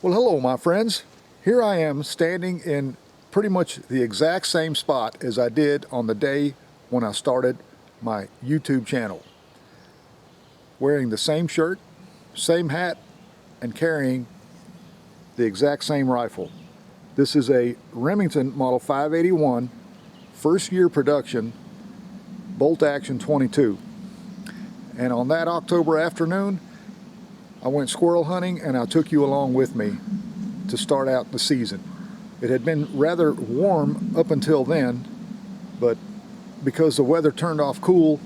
Well, hello my friends. Here I am standing in pretty much the exact same spot as I did on the day when I started my YouTube channel. Wearing the same shirt, same hat, and carrying the exact same rifle. This is a Remington Model 581, first year production, bolt action 22. And on that October afternoon, I went squirrel hunting and I took you along with me to start out the season. It had been rather warm up until then, but because the weather turned off cool,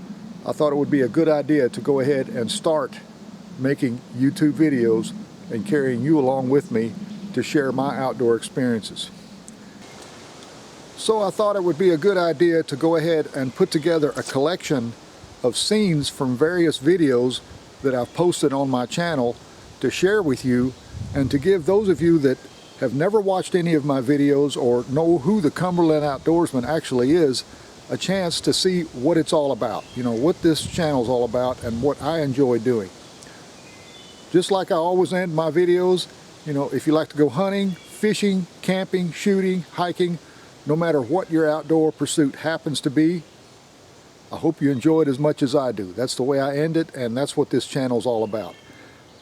I thought it would be a good idea to go ahead and start making YouTube videos and carrying you along with me to share my outdoor experiences. So I thought it would be a good idea to go ahead and put together a collection of scenes from various videos that I've posted on my channel to share with you, and to give those of you that have never watched any of my videos or know who the Cumberland Outdoorsman actually is a chance to see what it's all about, you know, what this channel is all about and what I enjoy doing. Just like I always end my videos, you know, if you like to go hunting, fishing, camping, shooting, hiking, no matter what your outdoor pursuit happens to be, I hope you enjoy it as much as I do. That's the way I end it, and that's what this channel is all about.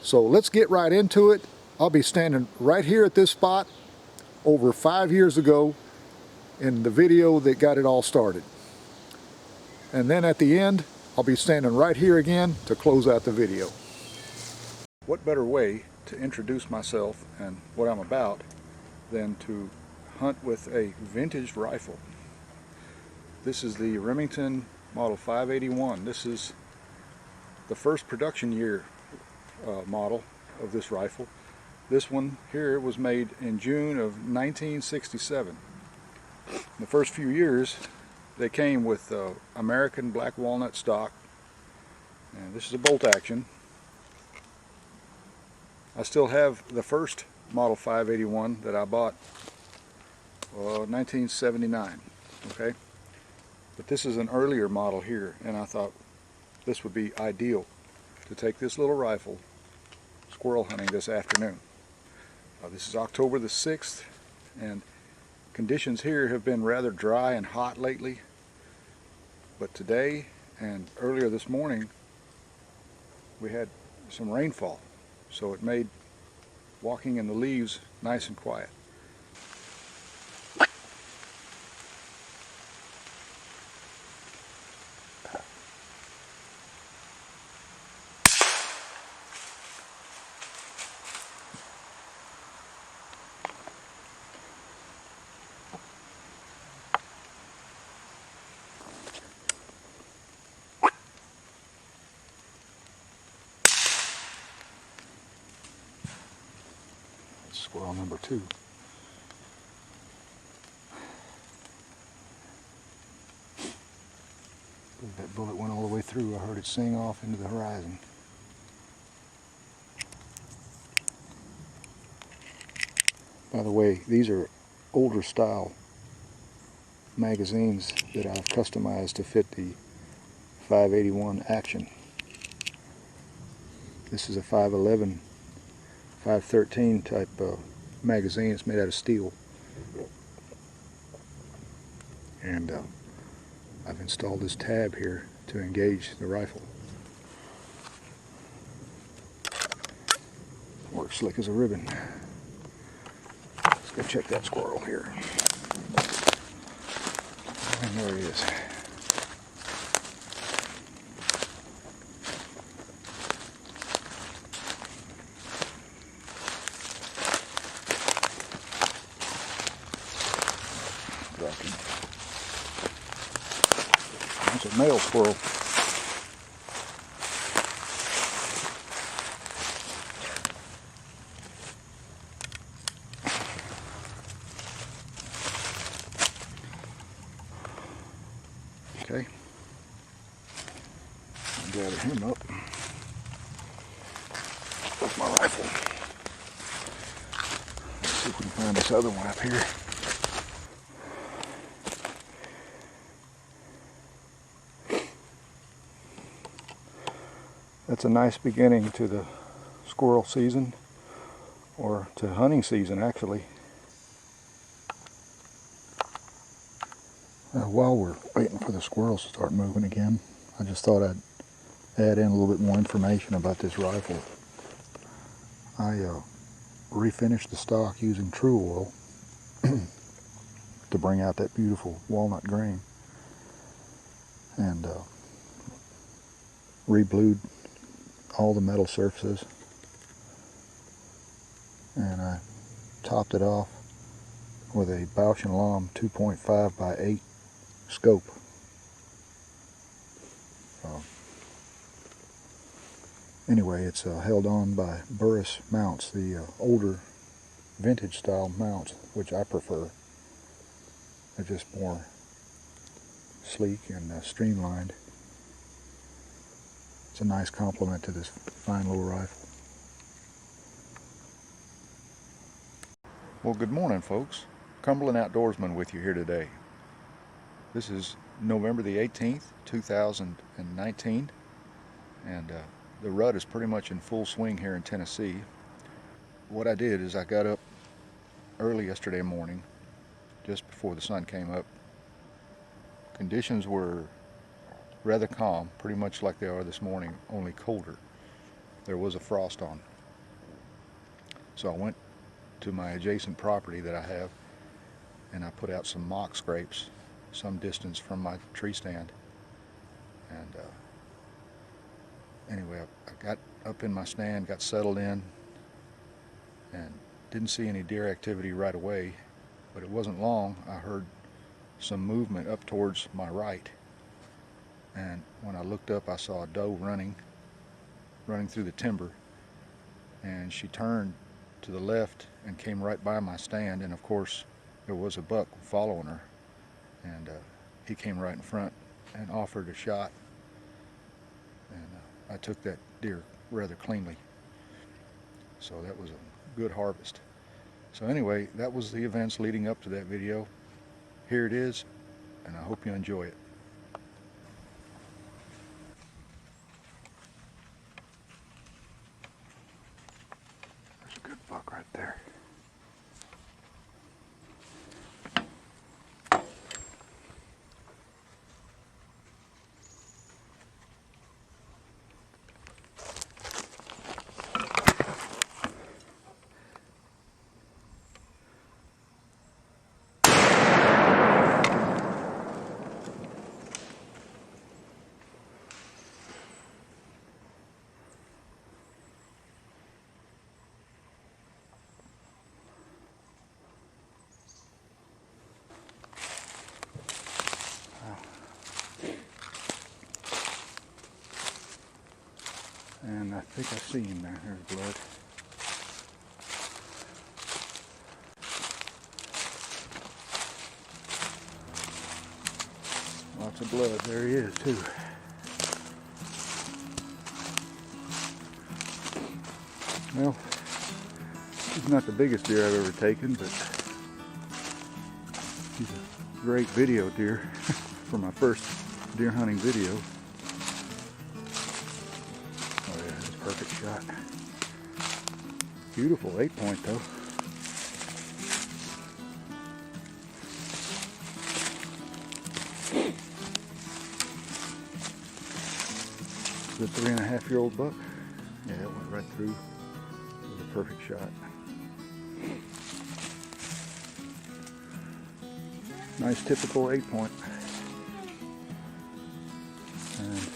So let's get right into it. I'll be standing right here at this spot over 5 years ago in the video that got it all started. And then at the end, I'll be standing right here again to close out the video. What better way to introduce myself and what I'm about than to hunt with a vintage rifle. This is the Remington Model 581. This is the first production year model of this rifle. This one here was made in June of 1967. In the first few years they came with American black walnut stock, and this is a bolt action. I still have the first Model 581 that I bought 1979, okay? But this is an earlier model here, and I thought this would be ideal to take this little rifle squirrel hunting this afternoon. This is October the 6th, and conditions here have been rather dry and hot lately, but today and earlier this morning we had some rainfall, so it made walking in the leaves nice and quiet. Squirrel number 2. That bullet went all the way through. I heard it sing off into the horizon. By the way, these are older style magazines that I've customized to fit the 581 action. This is a 511 513 type magazine. It's made out of steel, and I've installed this tab here to engage the rifle. Works slick as a ribbon. Let's go check that squirrel here. And there he is. That's a male squirrel. Okay. I'll gather him up with my rifle. Let's see if we can find this other one up here. That's a nice beginning to the squirrel season. or to hunting season actually. While we're waiting for the squirrels to start moving again, I just thought I'd add in a little bit more information about this rifle. I refinished the stock using True Oil to bring out that beautiful walnut grain, and re-blued all the metal surfaces, and I topped it off with a Bausch & Lomb 2.5 by 8 scope. Anyway, it's held on by Burris mounts, the older vintage style mounts, which I prefer. They're just more sleek and streamlined. It's a nice complement to this fine little rifle. Well, good morning, folks. Cumberland Outdoorsman with you here today. This is November the 18th, 2019, and the rut is pretty much in full swing here in Tennessee. What I did is I got up early yesterday morning, just before the sun came up. Conditions were rather calm, pretty much like they are this morning, only colder. There was a frost on. So I went to my adjacent property that I have, and I put out some mock scrapes some distance from my tree stand. And anyway, I got up in my stand, got settled in, and didn't see any deer activity right away, but it wasn't long. I heard some movement up towards my right, and when I looked up, I saw a doe running through the timber, and she turned to the left and came right by my stand, and of course there was a buck following her, and he came right in front and offered a shot, and I took that deer rather cleanly. So that was a good harvest. So anyway, that was the events leading up to that video. Here it is, and I hope you enjoy it. There's a good buck right there. And I think I see him now. There's blood. Lots of blood. There he is too. Well, he's not the biggest deer I've ever taken, but he's a great video deer for my first deer hunting video. Oh yeah, that's a perfect shot. Beautiful 8-point though. The 3.5-year-old buck. Yeah, it went right through. It was a perfect shot. Nice typical 8-point. And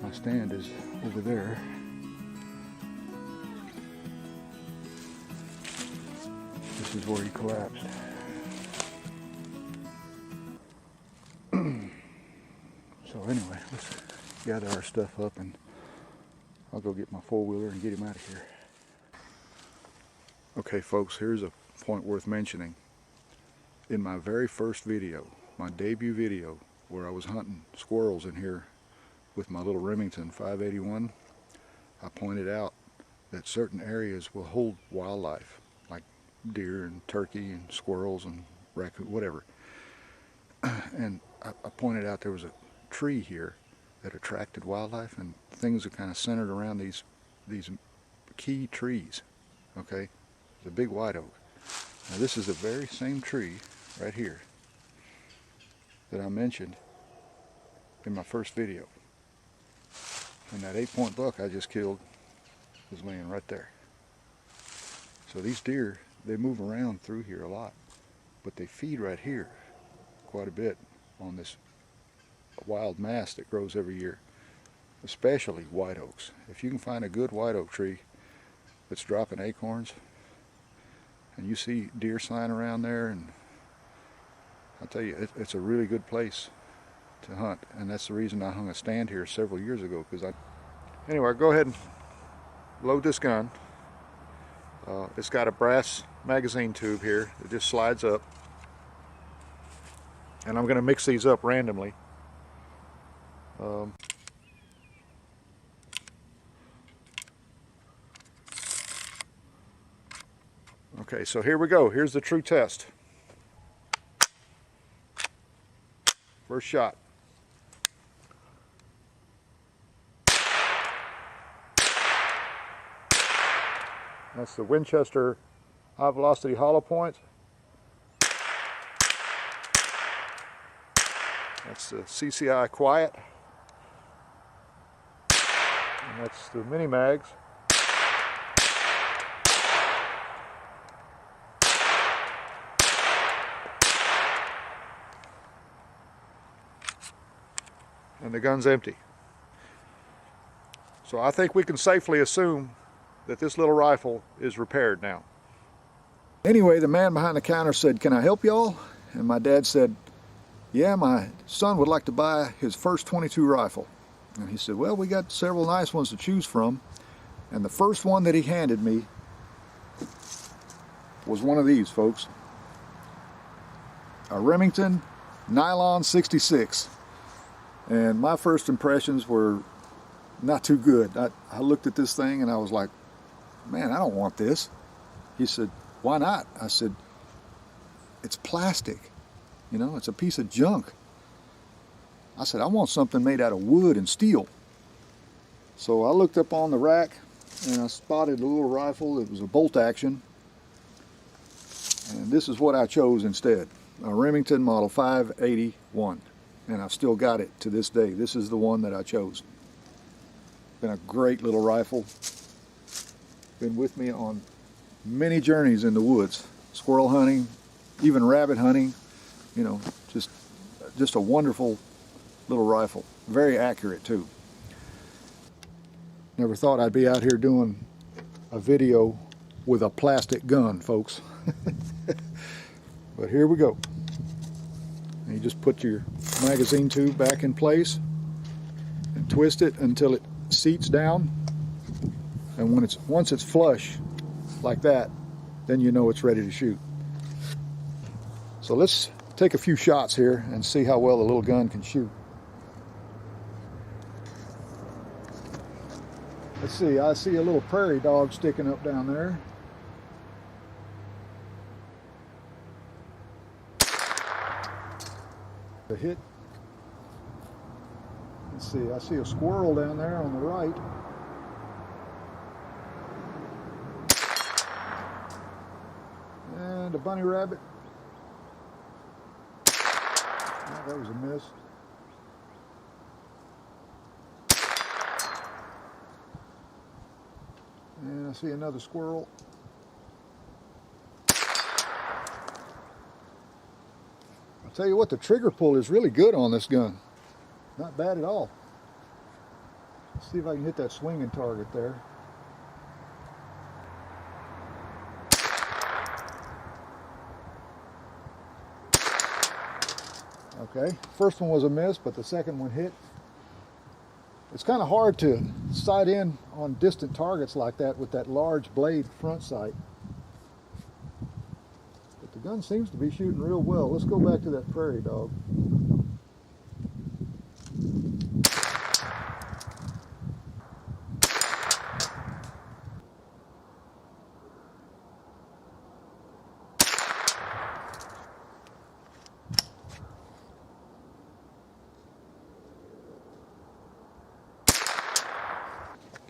my stand is over there. This is where he collapsed. So anyway, let's gather our stuff up and I'll go get my 4-wheeler and get him out of here. Okay folks, here's a point worth mentioning. In my very first video, my debut video, where I was hunting squirrels in here with my little Remington 581, I pointed out that certain areas will hold wildlife, like deer and turkey and squirrels and raccoon, whatever. And I pointed out there was a tree here that attracted wildlife, and things are kind of centered around these key trees. Okay, it's a big white oak. Now this is the very same tree right here that I mentioned in my first video. And that 8-point buck I just killed was laying right there. So these deer, they move around through here a lot, but they feed right here quite a bit on this wild mass that grows every year, especially white oaks. If you can find a good white oak tree that's dropping acorns, and you see deer sign around there, and I'll tell you, it's a really good place to hunt, and that's the reason I hung a stand here several years ago. Anyway, I'll go ahead and load this gun. It's got a brass magazine tube here that just slides up, and I'm going to mix these up randomly. Okay, so here we go. Here's the true test. First shot. That's the Winchester high velocity hollow point. That's the CCI Quiet. And that's the mini mags. And the gun's empty. So I think we can safely assume that this little rifle is repaired now. Anyway, the man behind the counter said, "Can I help y'all?" And my dad said, "Yeah, my son would like to buy his first .22 rifle." And he said, "Well, we got several nice ones to choose from." And the first one that he handed me was one of these, folks. A Remington Nylon 66. And my first impressions were not too good. I looked at this thing and I was like, "Man, I don't want this." He said, "Why not?" I said, "It's plastic. You know, it's a piece of junk." I said, "I want something made out of wood and steel." So I looked up on the rack and I spotted a little rifle. It was a bolt action. And this is what I chose instead. A Remington Model 581. And I've still got it to this day. This is the one that I chose. Been a great little rifle. Been with me on many journeys in the woods. Squirrel hunting, even rabbit hunting. You know, just a wonderful little rifle. Very accurate too. Never thought I'd be out here doing a video with a plastic gun, folks. But here we go. And you just put your magazine tube back in place and twist it until it seats down. And once it's flush like that, then you know it's ready to shoot. So let's take a few shots here and see how well the little gun can shoot. Let's see, I see a little prairie dog sticking up down there. A hit. Let's see, I see a squirrel down there on the right. And a bunny rabbit. Oh, that was a miss. And I see another squirrel. I'll tell you what, the trigger pull is really good on this gun. Not bad at all. Let's see if I can hit that swinging target there. Okay, first one was a miss, but the second one hit. It's kind of hard to sight in on distant targets like that with that large blade front sight. But the gun seems to be shooting real well. Let's go back to that prairie dog.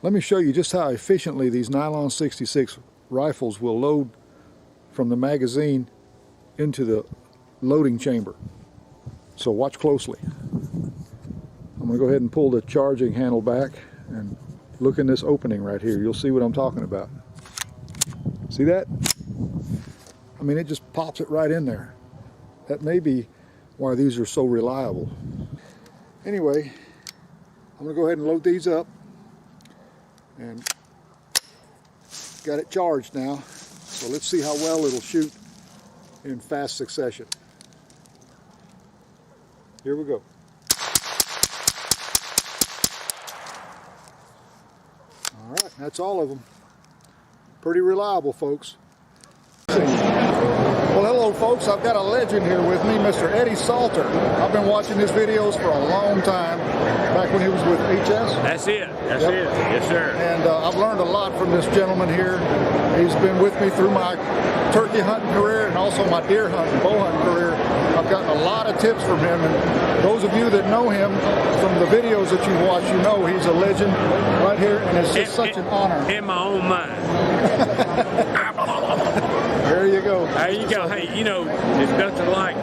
Let me show you just how efficiently these nylon 66 rifles will load from the magazine into the loading chamber. So watch closely. I'm going to go ahead and pull the charging handle back and look in this opening right here. You'll see what I'm talking about. See that? I mean, it just pops it right in there. That may be why these are so reliable. Anyway, I'm going to go ahead and load these up. And got it charged now. So let's see how well it'll shoot in fast succession. Here we go. All right, that's all of them. Pretty reliable, folks. Well, hello, folks. I've got a legend here with me, Mr. Eddie Salter. I've been watching his videos for a long time, back when he was with HS. That's it. That's it. Yes, sir. And I've learned a lot from this gentleman here. He's been with me through my turkey hunting career and also my deer hunting, bow hunting career. I've gotten a lot of tips from him, and those of you that know him from the videos that you've watched, you know he's a legend right here, and it's just such an honor. In my own mind. There you go. There you go. Hey, you know, it's nothing like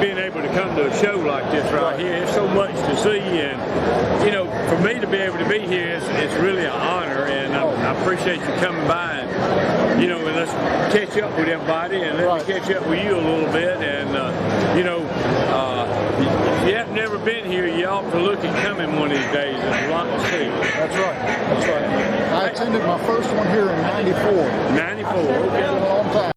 being able to come to a show like this right here. There's so much to see, and you know, for me to be able to be here, it's really an honor, and I appreciate you coming by, and you know, and let's catch up with everybody, and let me catch up with you a little bit, and you know, if you have never been here, you ought to look at coming one of these days. There's a lot to see. That's right. That's right. I attended my first one here in '94. '94. Okay. A long time.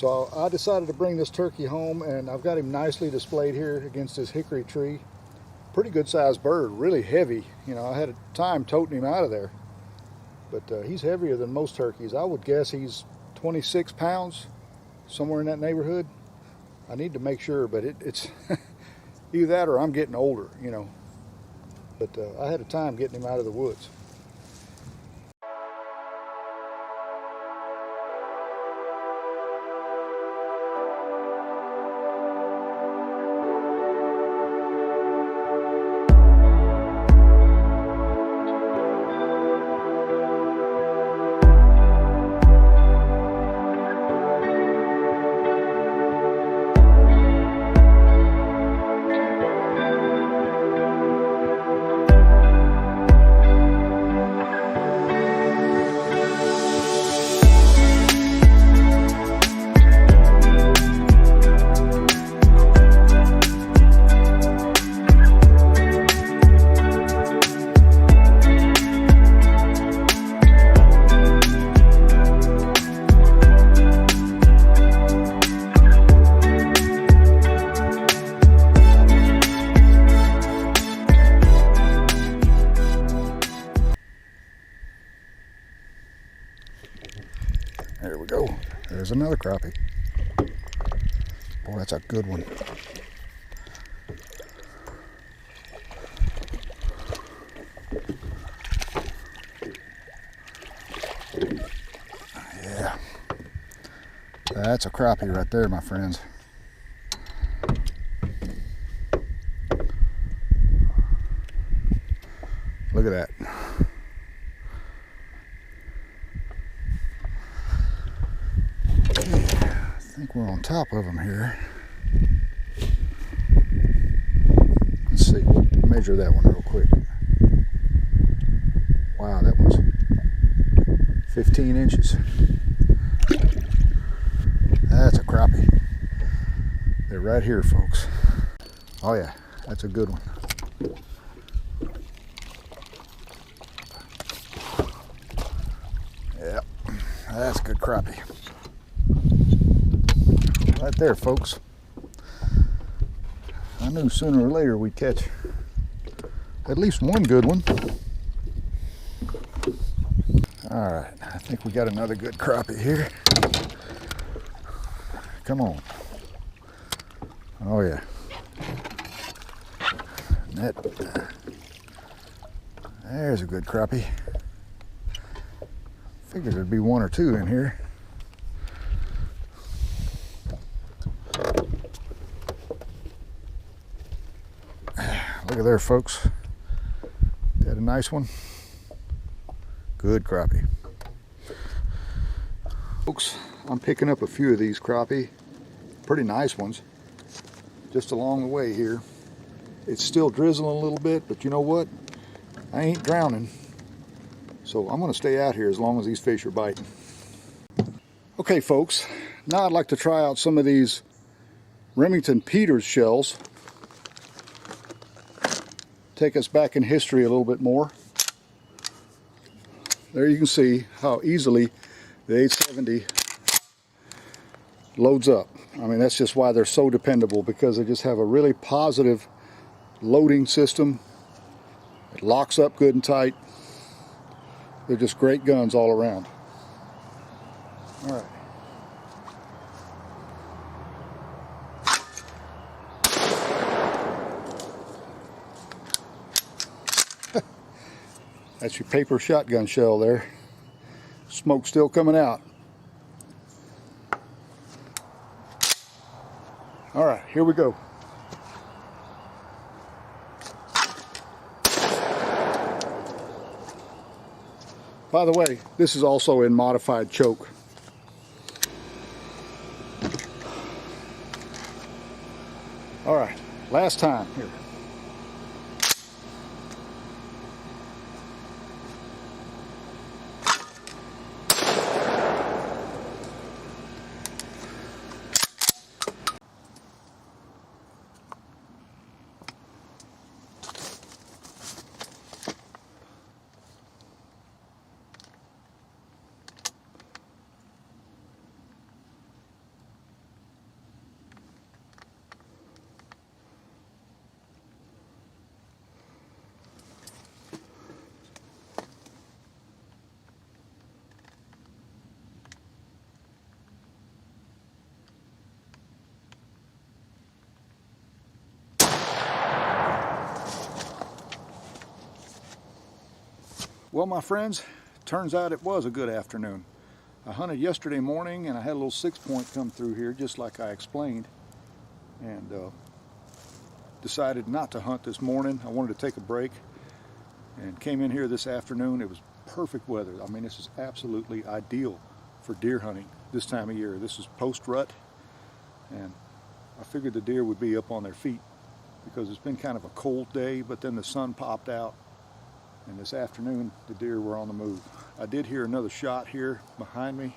So I decided to bring this turkey home, and I've got him nicely displayed here against this hickory tree. Pretty good sized bird, really heavy. You know, I had a time toting him out of there. But he's heavier than most turkeys. I would guess he's 26 pounds, somewhere in that neighborhood. I need to make sure, but it's either that or I'm getting older, you know. But I had a time getting him out of the woods. There we go. There's another crappie. Boy, that's a good one. Yeah. That's a crappie right there, my friends. Look at that. I think we're on top of them here. Let's see, we'll measure that one real quick. Wow, that one's 15 inches. That's a crappie. They're right here, folks. Oh yeah, that's a good one. Yep, that's a good crappie. Right there, folks. I knew sooner or later we'd catch at least one good one. All right, I think we got another good crappie here. Come on. Oh yeah. There's a good crappie. Figured there'd be one or two in here. Look at there, folks. Got a nice one. Good crappie. Folks, I'm picking up a few of these crappie. Pretty nice ones. Just along the way here. It's still drizzling a little bit, but you know what? I ain't drowning. So I'm gonna stay out here as long as these fish are biting. Okay, folks. Now I'd like to try out some of these Remington Peters shells. Take us back in history a little bit more. There you can see how easily the 870 loads up. I mean, that's just why they're so dependable, because they just have a really positive loading system. It locks up good and tight. They're just great guns all around. All right. That's your paper shotgun shell there. Smoke still coming out. All right, here we go. By the way, this is also in modified choke. All right, last time here. Well, my friends, turns out it was a good afternoon. I hunted yesterday morning and I had a little 6-point come through here just like I explained, and decided not to hunt this morning. I wanted to take a break and came in here this afternoon. It was perfect weather. I mean, this is absolutely ideal for deer hunting this time of year. This is post-rut, and I figured the deer would be up on their feet because it's been kind of a cold day, but then the sun popped out, and this afternoon the deer were on the move. I did hear another shot here behind me.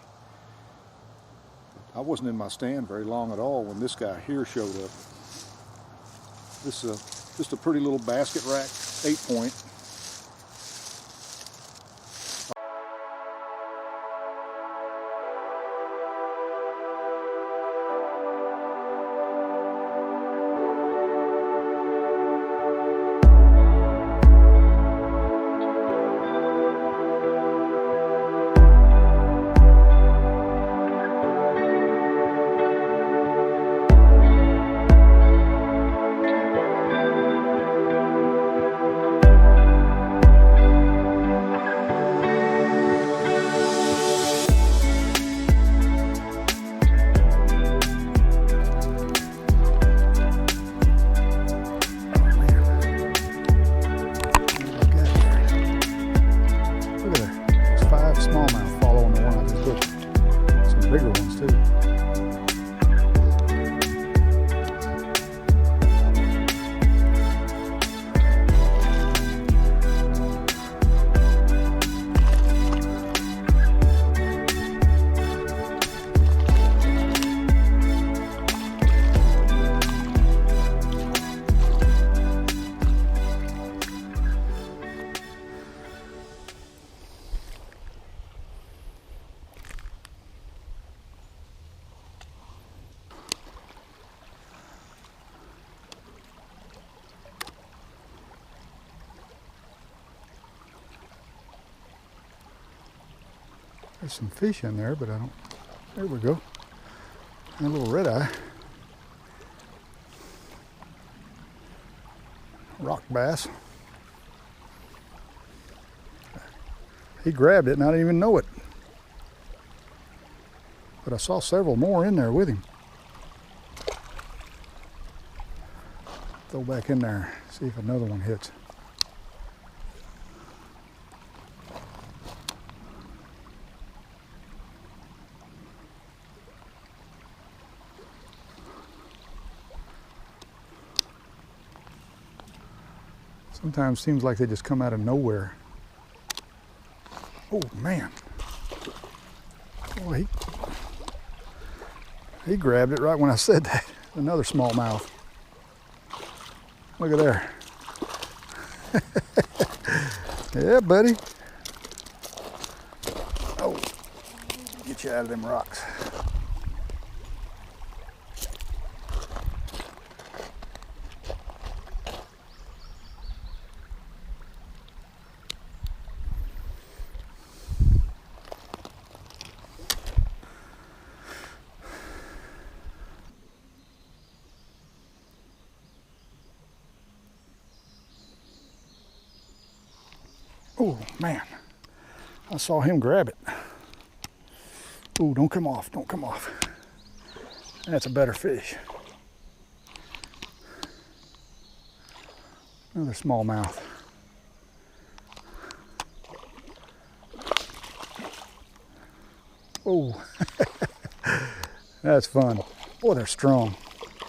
I wasn't in my stand very long at all when this guy here showed up. This is just a pretty little basket rack 8-point. Smallmouth following the one I just hooked. Some bigger ones too. There's some fish in there, but I don't. There we go. And a little red eye. Rock bass. He grabbed it and I didn't even know it. But I saw several more in there with him. Throw back in there, see if another one hits. Sometimes seems like they just come out of nowhere. Oh man. Boy, he grabbed it right when I said that. Another smallmouth. Look at there. Yeah, buddy. Oh, get you out of them rocks. Oh man, I saw him grab it. Oh, don't come off, don't come off. That's a better fish. Another smallmouth. Oh, that's fun. Boy, they're strong.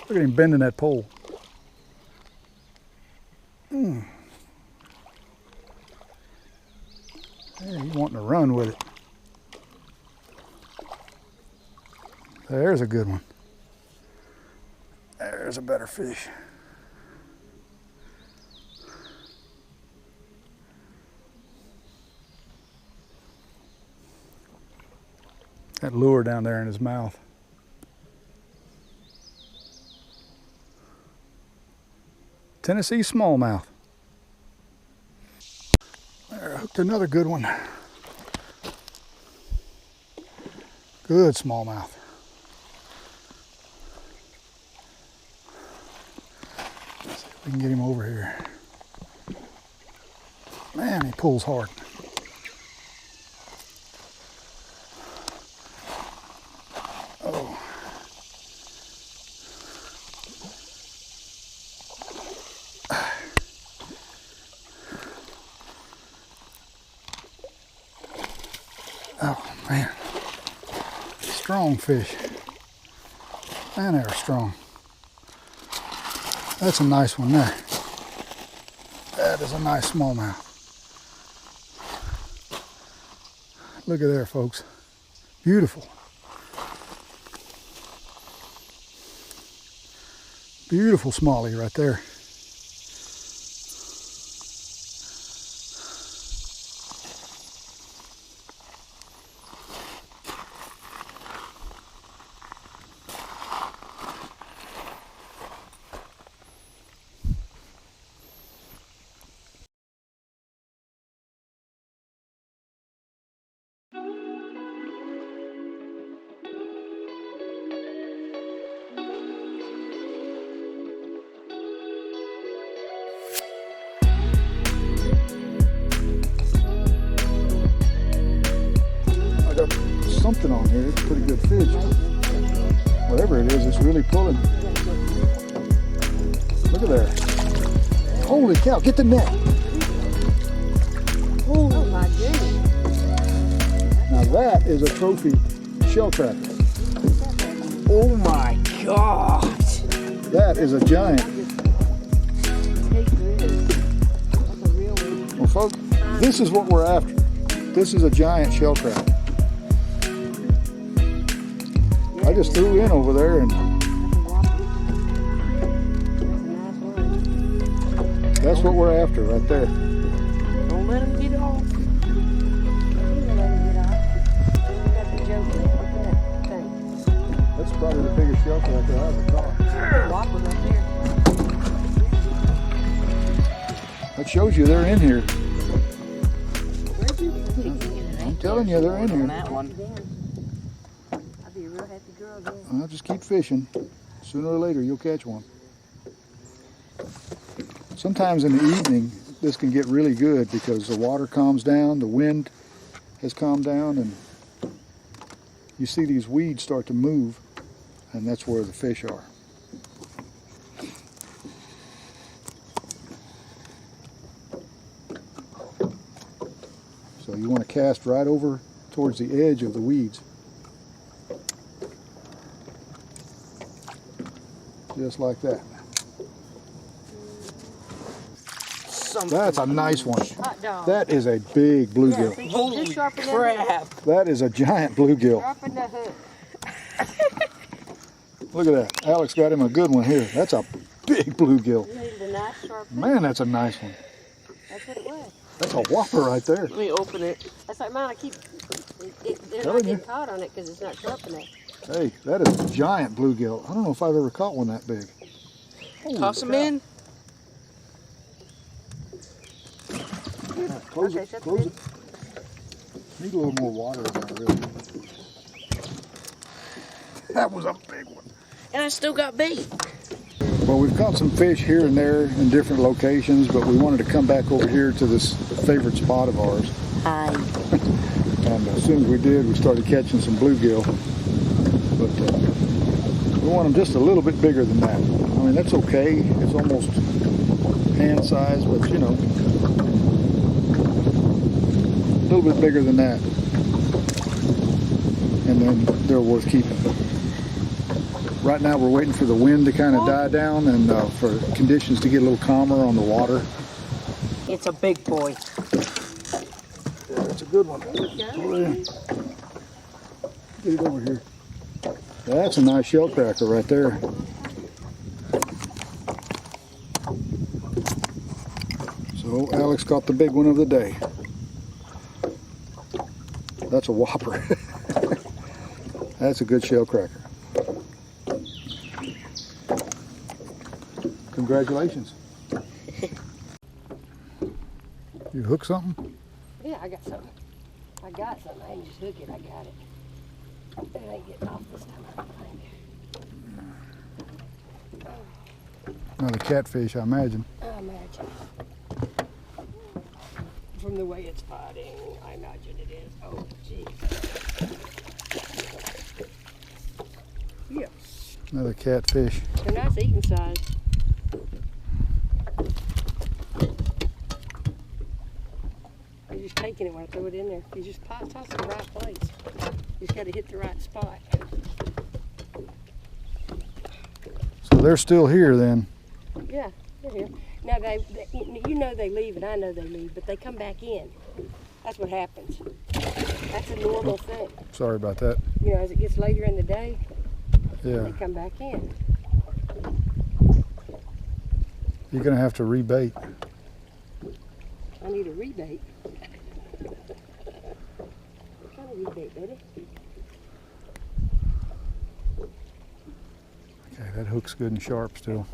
Look at him bending that pole. Yeah, he's wanting to run with it. There's a good one. There's a better fish. That lure down there in his mouth. Tennessee smallmouth. There, I hooked another good one. Good smallmouth. Let's see if we can get him over here. Man, he pulls hard. Man, strong fish. Man, they're strong. That's a nice one there. That is a nice smallmouth. Look at there, folks. Beautiful. Beautiful smallie right there. Something on here. It's a pretty good fish. Whatever it is, it's really pulling. Look at there. Holy cow, get the net. Oh my goodness. Now that is a trophy shell cracker. Oh my gosh. That is a giant. Well, folks, this is what we're after. This is a giant shell cracker. I just threw in over there and that's what we're after right there. Don't let them get off. That's probably the biggest shell cracker I ever caught. Whopper right there. That shows you they're in here. Where'd you put it? I'm telling you, they're in here. That one. I'd be a real happy girl then. I'll just keep fishing. Sooner or later, you'll catch one. Sometimes in the evening, this can get really good because the water calms down, the wind has calmed down, and you see these weeds start to move, and that's where the fish are. So you want to cast right over towards the edge of the weeds. Just like that. That's a nice one. Hot dog. That is a big bluegill. Holy crap. That is a giant bluegill. Dropping the hook. Look at that. Alex got him a good one here. That's a big bluegill. You needed a nice sharp hook. Man, that's a nice one. That's what it was. That's a whopper right there. Let me open it. That's like mine. I keep, they're Telling not you. getting caught on it because it's not sharp enough. Hey, that is a giant bluegill. I don't know if I've ever caught one that big. Holy Toss them cow. in. Yeah, close Okay, it, shut close the it. Need a little more water in there, really. That was a big one. And I still got bait. Well, we've caught some fish here and there in different locations, but we wanted to come back over here to this favorite spot of ours. Hi. And as soon as we did, we started catching some bluegill. But we want them just a little bit bigger than that. I mean, that's okay. It's almost hand size, but you know, a little bit bigger than that. And then they're worth keeping. Right now we're waiting for the wind to kind of die down and for conditions to get a little calmer on the water. It's a big boy. Yeah, that's a good one. Pull it in. Get it over here. That's a nice shell cracker right there. So Alex caught the big one of the day. That's a whopper. That's a good shell cracker. Congratulations. You hook something? Yeah, I got something. I got something. I didn't just hook it. I got it. It ain't getting off this time, I don't think. Another catfish, I imagine. I imagine. From the way it's fighting, I imagine it is. Oh, geez. Yeah. Another catfish. They're nice eating size. They just taking it when I throw it in there. You just toss it in the right place. You just got to hit the right spot. So they're still here then? Yeah, they're here. Now, you know they leave, and I know they leave, but they come back in. That's what happens. That's a normal thing. Sorry about that. You know, as it gets later in the day, Yeah. they come back in. You're going to have to rebait. I need a rebate. What kind of rebate, baby? Okay, that hook's good and sharp still.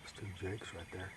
There's 2 jakes right there.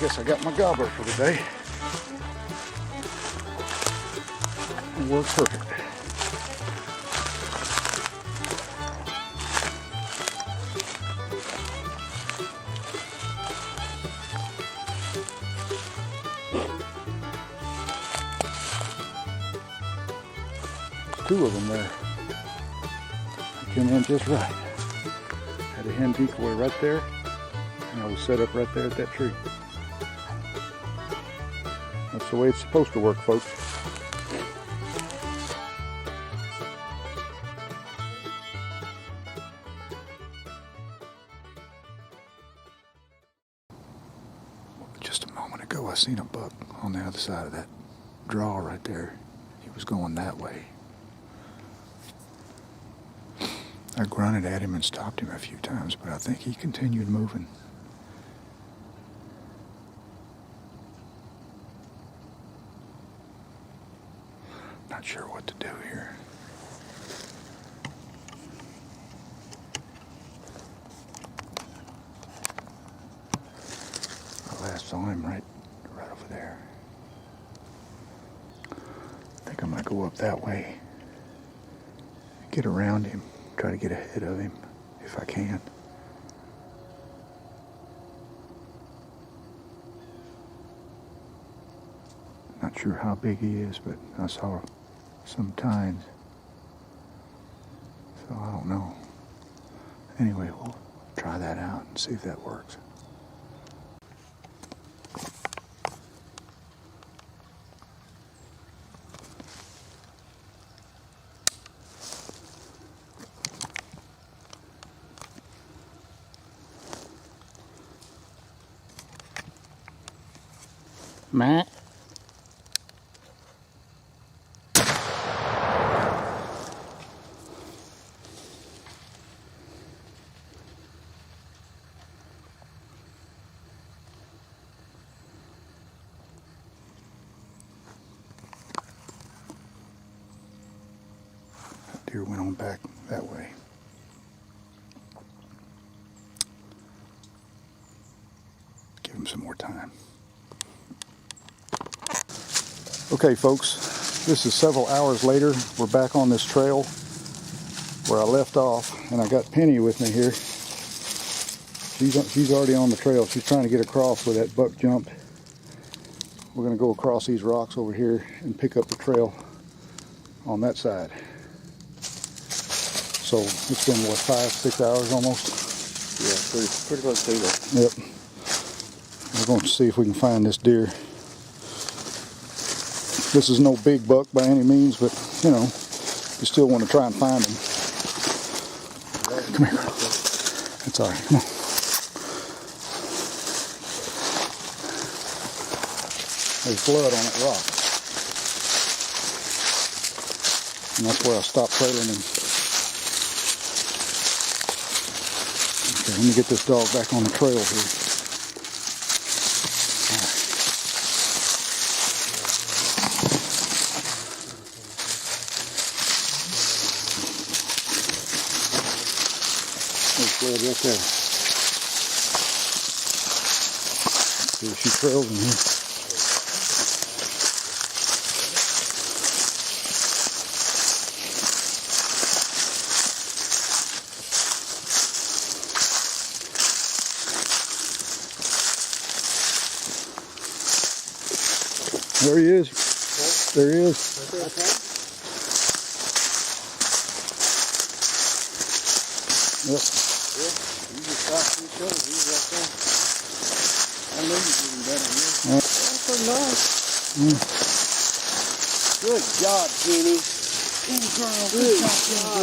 Guess I got my gobbler for the day. It works perfect. Two of them there. They came in just right. Had a hen decoy right there, and I was set up right there at that tree. That's the way it's supposed to work, folks. Oh, I seen a buck on the other side of that draw right there. He was going that way. I grunted at him and stopped him a few times, but I think he continued moving. Not sure what to do here. I last saw him right over there. I think I'm gonna go up that way. Get around him. Try to get ahead of him if I can. Not sure how big he is, but I saw some tines. So I don't know. Anyway, we'll try that out and see if that works. Matt? That deer went on back that way. Give him some more time. Okay, folks, this is several hours later. We're back on this trail where I left off, and I got Penny with me here. She's already on the trail. She's trying to get across where that buck jumped. We're going to go across these rocks over here and pick up the trail on that side. So it's been, what, 5-6 hours almost? Yeah, pretty close to that. Yep. We're going to see if we can find this deer. This is no big buck by any means, but, you know, you still want to try and find him. Come here, girl. It's all right. Come on. There's blood on that rock. And that's where I stopped trailing him. Okay, let me get this dog back on the trail here. Blood right there. See if she trails in here. There he is. There he is. Yep. You just stopped and showed he was right there. I knew you did better than you. That's so nice. Good job, Penny. Good girl. Good job,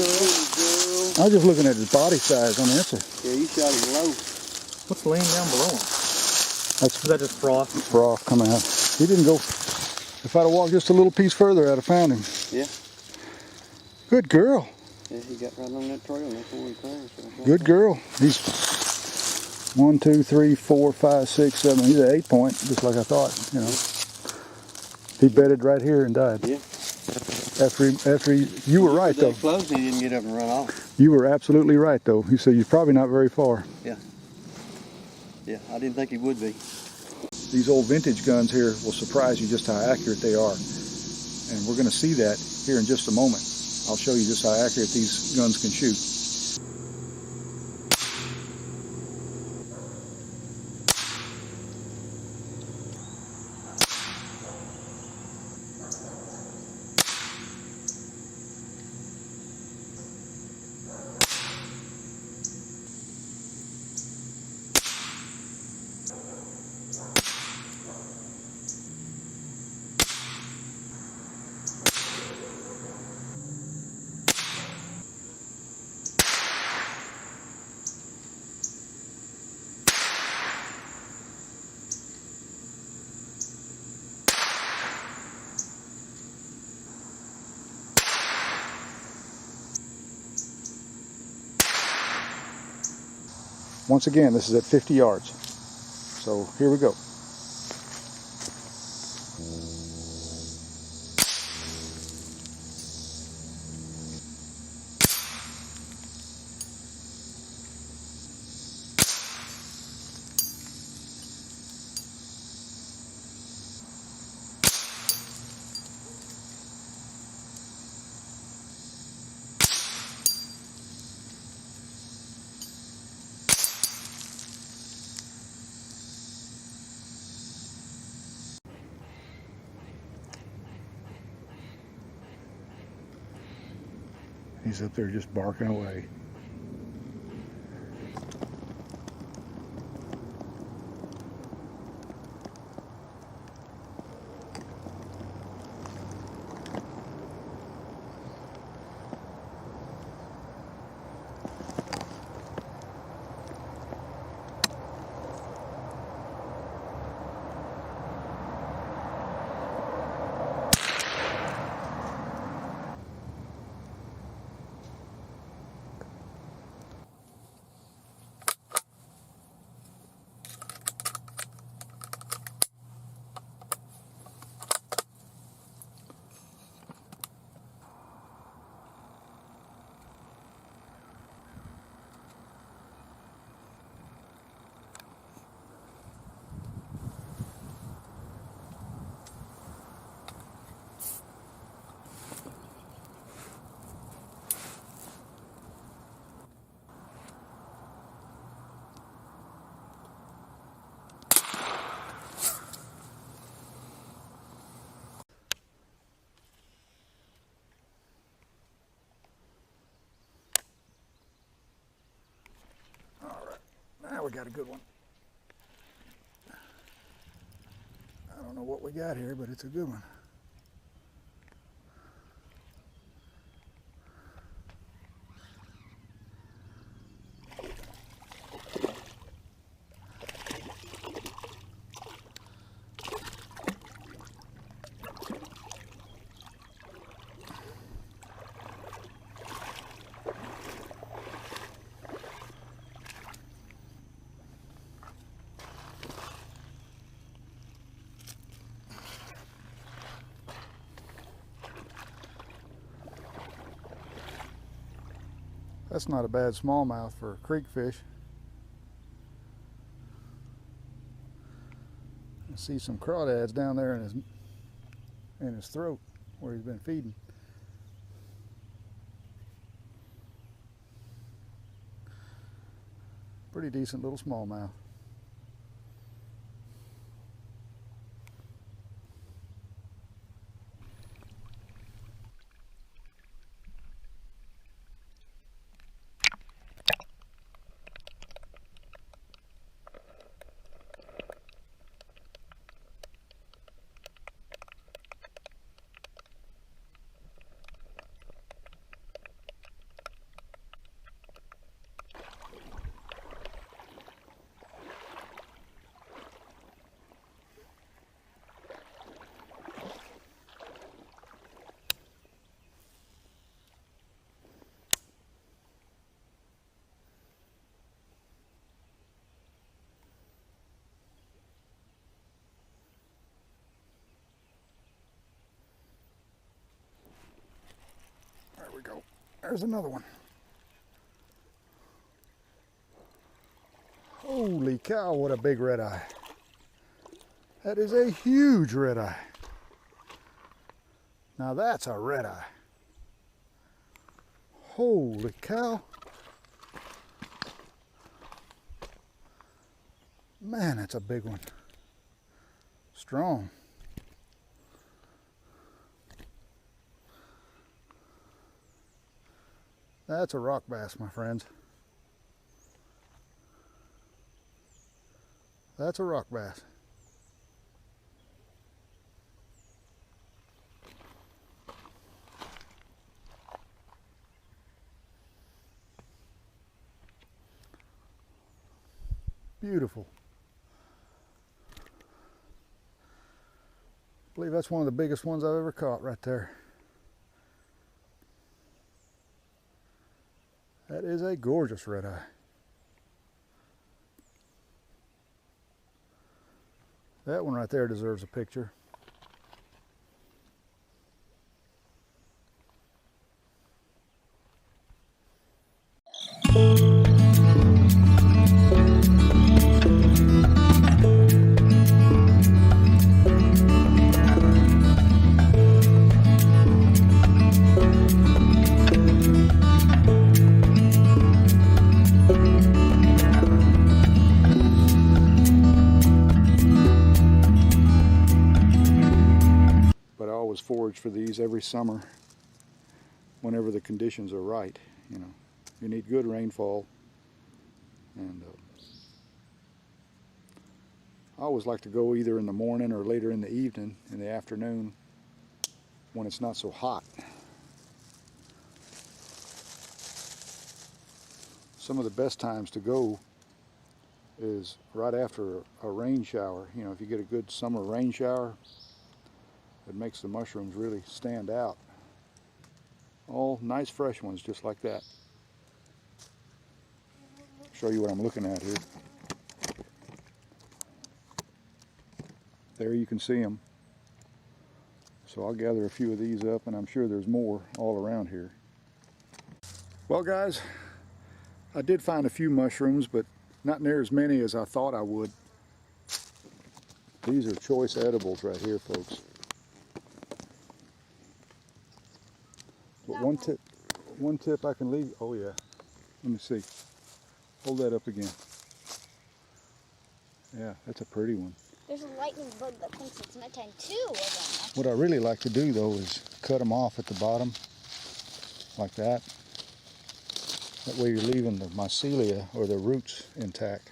girl. I was just looking at his body size. I mean, that's a... Yeah, you shot him low. What's laying down below him? That's Is that just frost? froth coming out. He didn't go... If I'd have walked just a little piece further, I'd have found him. Yeah. Good girl. Yeah, he got right on that trail and that's where he crashed. Good girl. He's 1, 2, 3, 4, 5, 6, 7. He's an 8-point, just like I thought. You know, he bedded right here and died. Yeah. After you were right though. Close, he didn't get up and run off. You were absolutely right though. He said he's probably not very far. Yeah. Yeah, I didn't think he would be. These old vintage guns here will surprise you just how accurate they are, and we're going to see that here in just a moment. I'll show you just how accurate these guns can shoot. Once again, this is at 50 yards. So here we go. He's up there just barking away. Now we got a good one. I don't know what we got here, but it's a good one. That's not a bad smallmouth for a creek fish. I see some crawdads down there in his throat where he's been feeding. Pretty decent little smallmouth. There we go. There's another one. Holy cow, what a big red eye. That is a huge red eye. Now that's a red eye. Holy cow. Man, that's a big one. Strong. That's a rock bass, my friends. That's a rock bass. Beautiful. I believe that's one of the biggest ones I've ever caught right there. That is a gorgeous red eye. That one right there deserves a picture. Forage for these every summer whenever the conditions are right. You know, you need good rainfall, and I always like to go either in the morning or later in the evening, in the afternoon, when it's not so hot. Some of the best times to go is right after a rain shower. You know, if you get a good summer rain shower, it makes the mushrooms really stand out. All nice fresh ones just like that. Show you what I'm looking at here. There you can see them. So I'll gather a few of these up, and I'm sure there's more all around here. Well guys, I did find a few mushrooms, but not near as many as I thought I would. These are choice edibles right here, folks. But one tip I can leave. Oh yeah, let me see. Hold that up again. Yeah, that's a pretty one. There's a lightning bug that thinks it's nighttime too of them. What I really like to do though is cut them off at the bottom, like that. That way you're leaving the mycelia or the roots intact.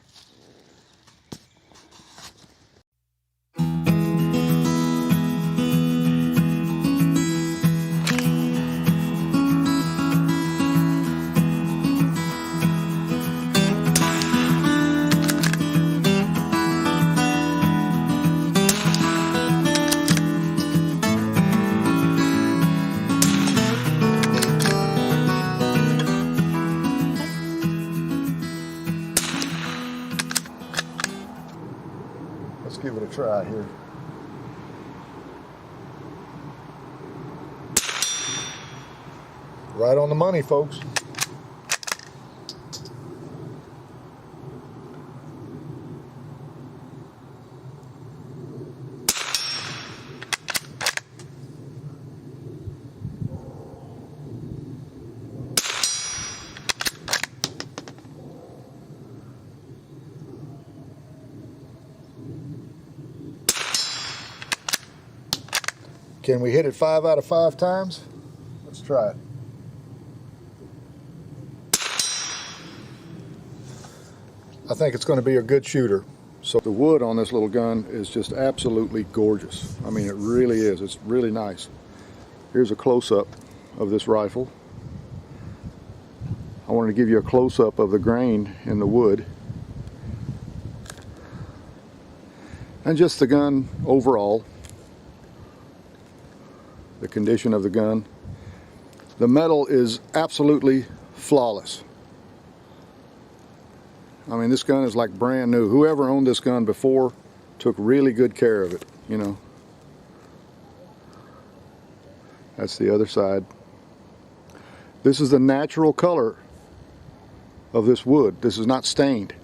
Let's give it a try here. Right on the money, folks. Can we hit it 5 out of 5 times? Let's try it. I think it's going to be a good shooter. So the wood on this little gun is just absolutely gorgeous. I mean, it really is. It's really nice. Here's a close-up of this rifle. I wanted to give you a close-up of the grain in the wood. And just the gun overall. The condition of the gun. The metal is absolutely flawless. I mean, this gun is like brand new. Whoever owned this gun before took really good care of it, you know. That's the other side. This is the natural color of this wood. This is not stained.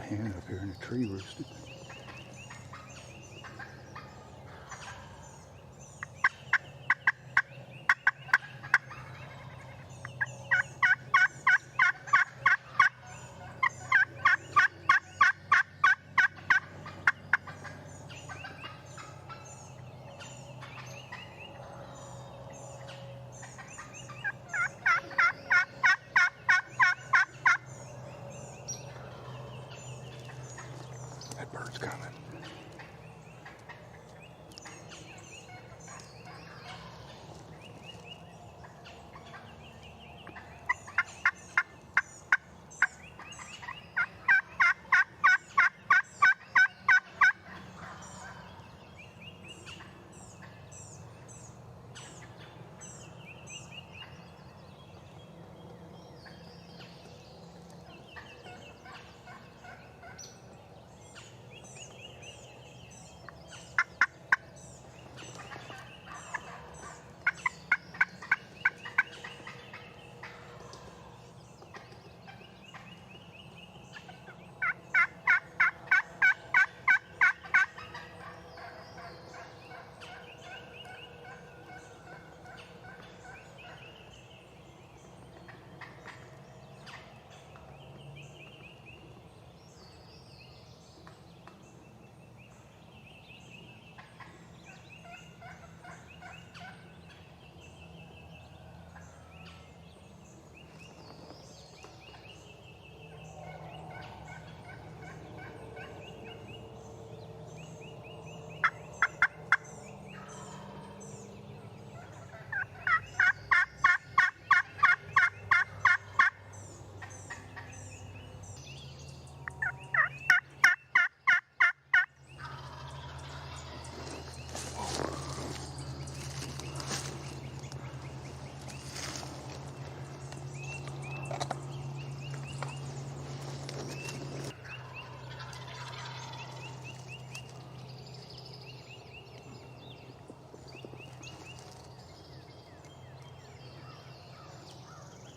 hen up here in a tree roosted. That bird's coming.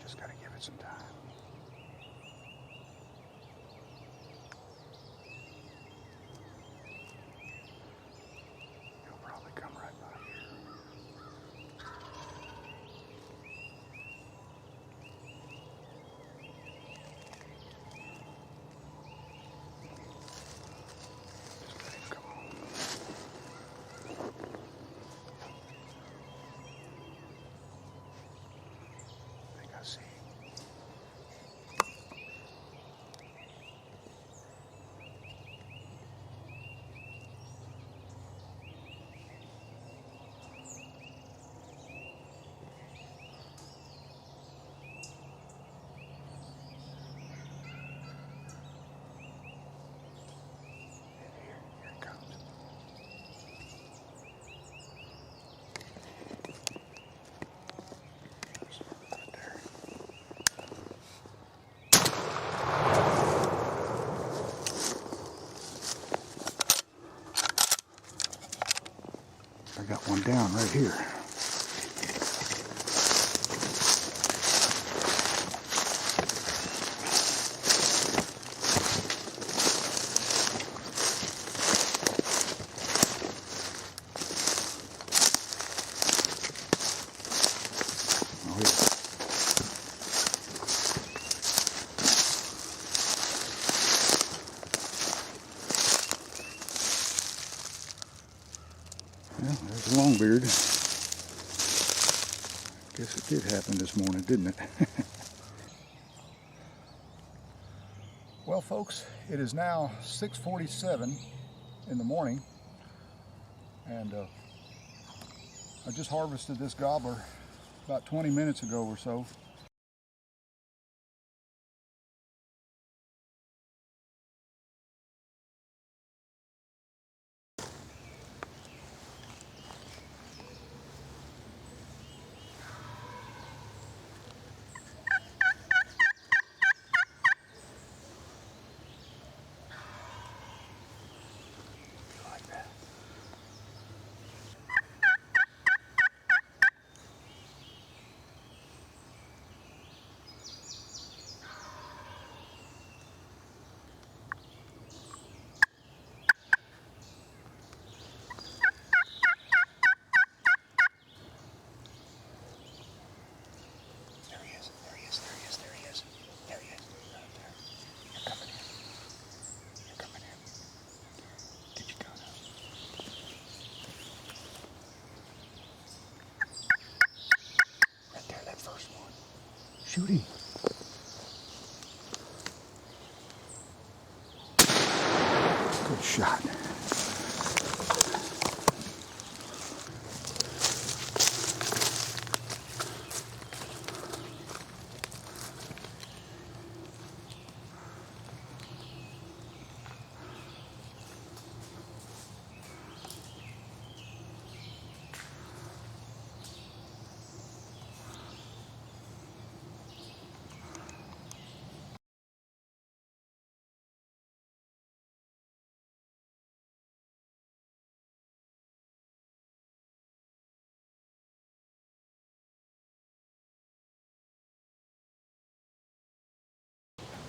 Just gotta give it some time. He'll probably come right by here. Just let him come on. I think I see him. Here it comes. Right there. I got one down right here. Oh yeah. Well, there's a longbeard. Guess it did happen this morning, didn't it? Well, folks, it is now 6:47 in the morning, and I just harvested this gobbler about 20 minutes ago or so. Like that. Good shot.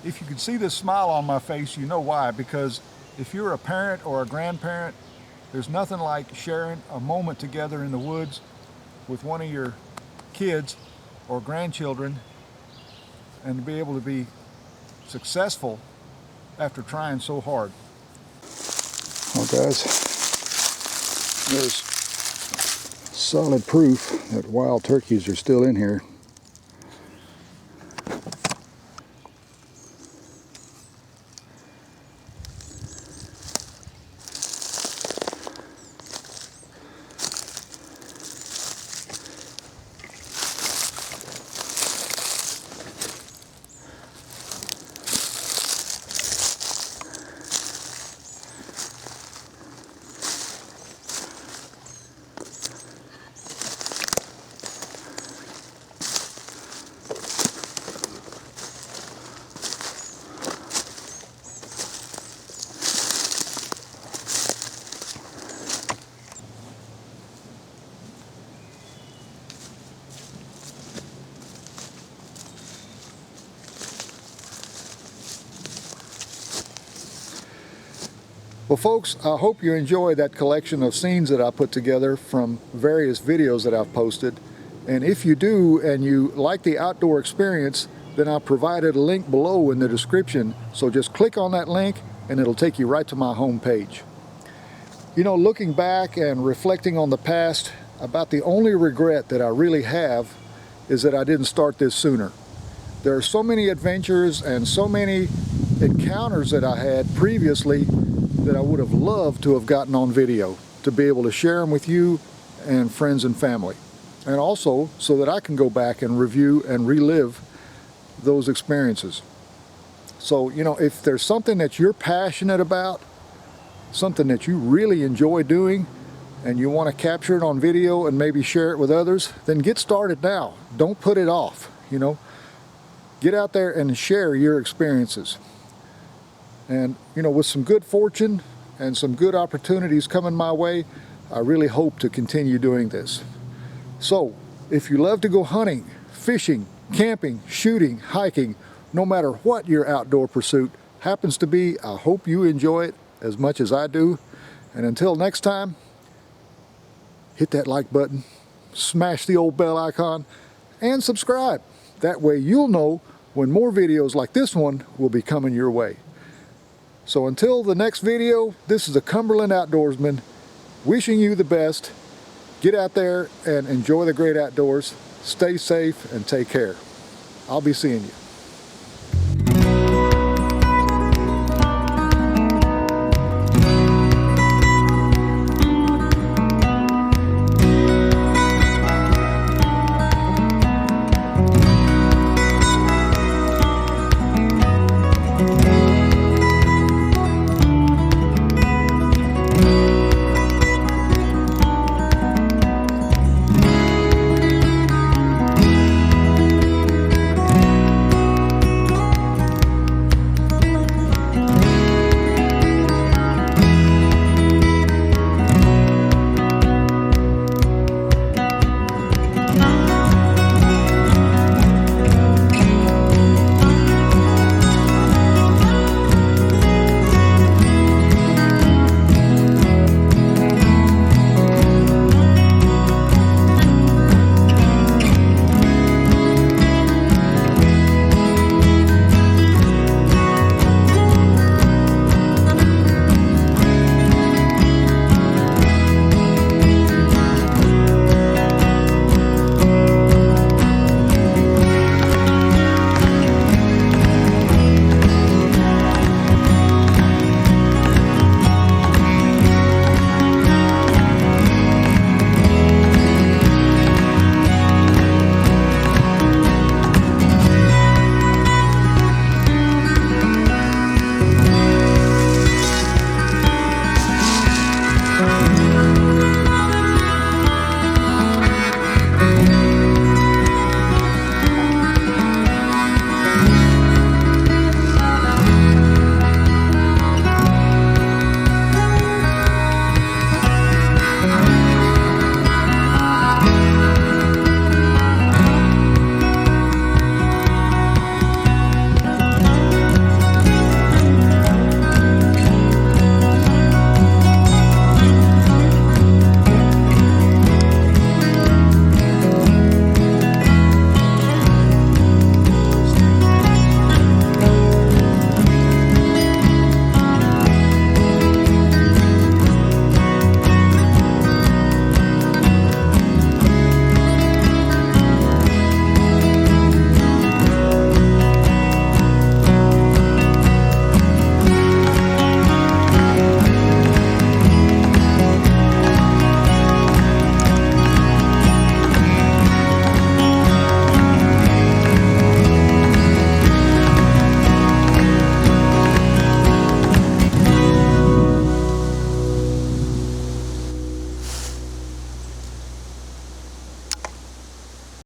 If you can see this smile on my face, you know why. Because if you're a parent or a grandparent, there's nothing like sharing a moment together in the woods with one of your kids or grandchildren and to be able to be successful after trying so hard. Well guys, there's solid proof that wild turkeys are still in here. Well folks, I hope you enjoy that collection of scenes that I put together from various videos that I've posted. And if you do and you like the outdoor experience, then I've provided a link below in the description. So just click on that link and it'll take you right to my home page. You know, looking back and reflecting on the past, about the only regret that I really have is that I didn't start this sooner. There are so many adventures and so many encounters that I had previously that I would have loved to have gotten on video, to be able to share them with you and friends and family. And also so that I can go back and review and relive those experiences. So, you know, if there's something that you're passionate about, something that you really enjoy doing, and you want to capture it on video and maybe share it with others, then get started now. Don't put it off, you know. Get out there and share your experiences. And, you know, with some good fortune and some good opportunities coming my way, I really hope to continue doing this. So, if you love to go hunting, fishing, camping, shooting, hiking, no matter what your outdoor pursuit happens to be, I hope you enjoy it as much as I do. And until next time, hit that like button, smash the old bell icon, and subscribe. That way you'll know when more videos like this one will be coming your way. So until the next video, this is the Cumberland Outdoorsman wishing you the best. Get out there and enjoy the great outdoors. Stay safe and take care. I'll be seeing you.